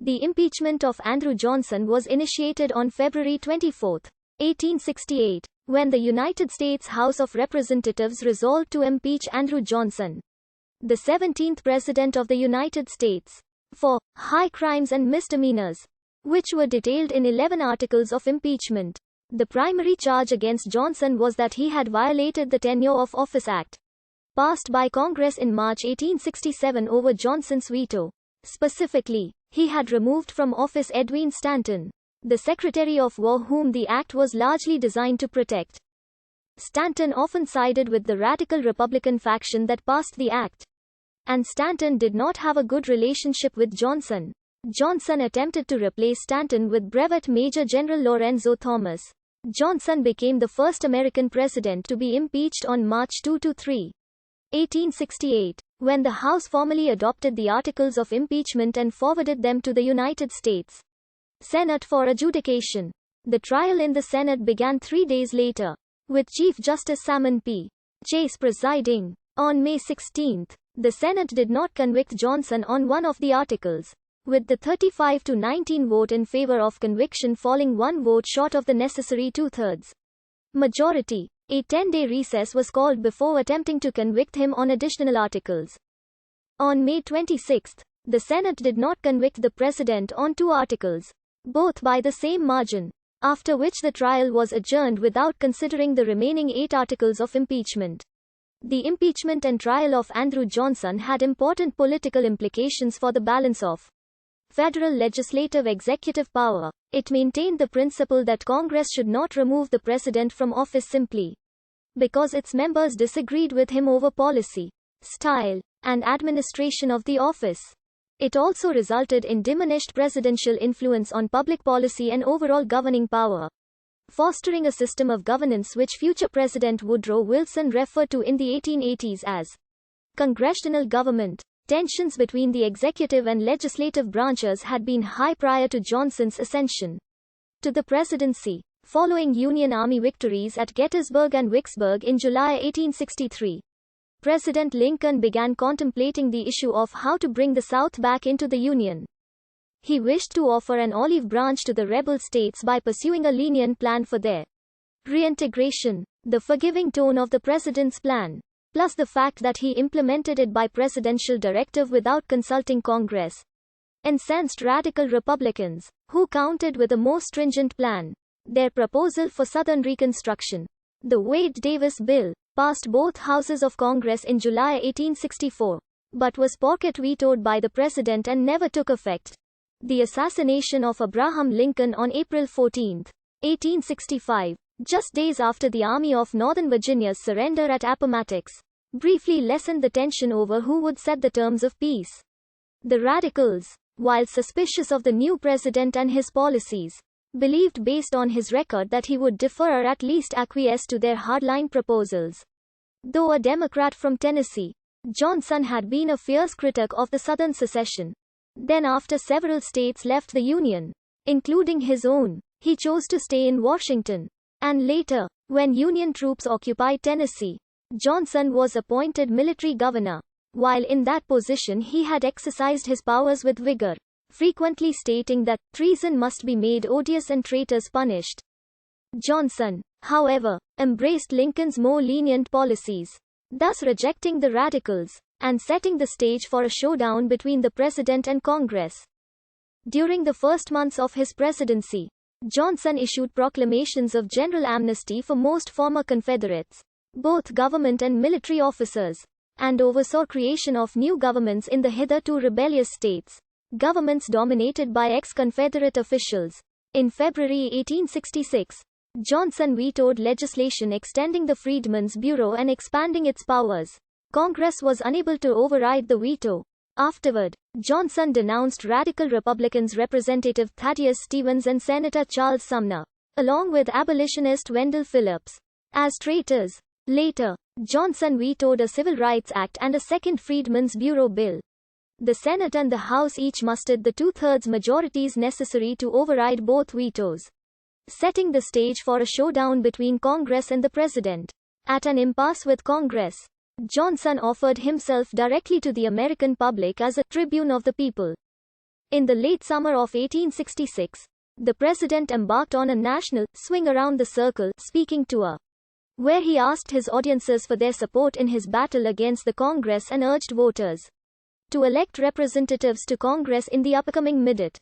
The impeachment of Andrew Johnson was initiated on February 24, 1868, when the United States House of Representatives resolved to impeach Andrew Johnson, the 17th President of the United States, for high crimes and misdemeanors, which were detailed in 11 articles of impeachment. The primary charge against Johnson was that he had violated the Tenure of Office Act, passed by Congress in March 1867 over Johnson's veto. Specifically, he had removed from office Edwin Stanton, the Secretary of War whom the act was largely designed to protect. Stanton often sided with the radical Republican faction that passed the act, and Stanton did not have a good relationship with Johnson. Johnson attempted to replace Stanton with Brevet Major General Lorenzo Thomas. Johnson became the first American president to be impeached on March 2–3, 1868, when the House formally adopted the Articles of Impeachment and forwarded them to the United States Senate for adjudication. The trial in the Senate began 3 days later, with Chief Justice Salmon P. Chase presiding. On May 16, the Senate did not convict Johnson on one of the articles, with the 35–19 vote in favor of conviction falling 1 vote short of the necessary 2/3 majority. A 10-day recess was called before attempting to convict him on additional articles. On May 26, the Senate did not convict the president on 2 articles, both by the same margin, after which the trial was adjourned without considering the remaining 8 articles of impeachment. The impeachment and trial of Andrew Johnson had important political implications for the balance of federal legislative executive power. It maintained the principle that Congress should not remove the president from office simply because its members disagreed with him over policy, style, and administration of the office. It also resulted in diminished presidential influence on public policy and overall governing power, fostering a system of governance which future President Woodrow Wilson referred to in the 1880s as congressional government. Tensions between the executive and legislative branches had been high prior to Johnson's ascension to the presidency. Following Union Army victories at Gettysburg and Vicksburg in July 1863, President Lincoln began contemplating the issue of how to bring the South back into the Union. He wished to offer an olive branch to the rebel states by pursuing a lenient plan for their reintegration. The forgiving tone of the president's plan, plus the fact that he implemented it by presidential directive without consulting Congress, incensed radical Republicans, who countered with a more stringent plan. Their proposal for Southern Reconstruction, the Wade-Davis Bill, passed both houses of Congress in July 1864, but was pocket vetoed by the president and never took effect. The assassination of Abraham Lincoln on April 14, 1865, just days after the Army of Northern Virginia's surrender at Appomattox, briefly lessened the tension over who would set the terms of peace. The radicals, while suspicious of the new president and his policies, believed based on his record that he would defer or at least acquiesce to their hardline proposals. Though a Democrat from Tennessee, Johnson had been a fierce critic of the Southern secession. Then after several states left the Union, including his own, he chose to stay in Washington. And later, when Union troops occupied Tennessee, Johnson was appointed military governor. While in that position he had exercised his powers with vigor, frequently stating that treason must be made odious and traitors punished. Johnson, however, embraced Lincoln's more lenient policies, thus rejecting the radicals, and setting the stage for a showdown between the president and Congress. During the first months of his presidency, Johnson issued proclamations of general amnesty for most former Confederates, both government and military officers, and oversaw creation of new governments in the hitherto rebellious states, governments dominated by ex-Confederate officials. In February 1866, Johnson vetoed legislation extending the Freedmen's Bureau and expanding its powers. Congress was unable to override the veto. Afterward, Johnson denounced radical Republicans Representative Thaddeus Stevens and Senator Charles Sumner, along with abolitionist Wendell Phillips, as traitors. Later, Johnson vetoed a Civil Rights Act and a second Freedmen's Bureau bill. The Senate and the House each mustered the 2/3 majorities necessary to override both vetoes, setting the stage for a showdown between Congress and the President. At an impasse with Congress, Johnson offered himself directly to the American public as a tribune of the people. In the late summer of 1866, the president embarked on a national swing around the circle speaking tour, where he asked his audiences for their support in his battle against the Congress and urged voters to elect representatives to Congress in the upcoming midterm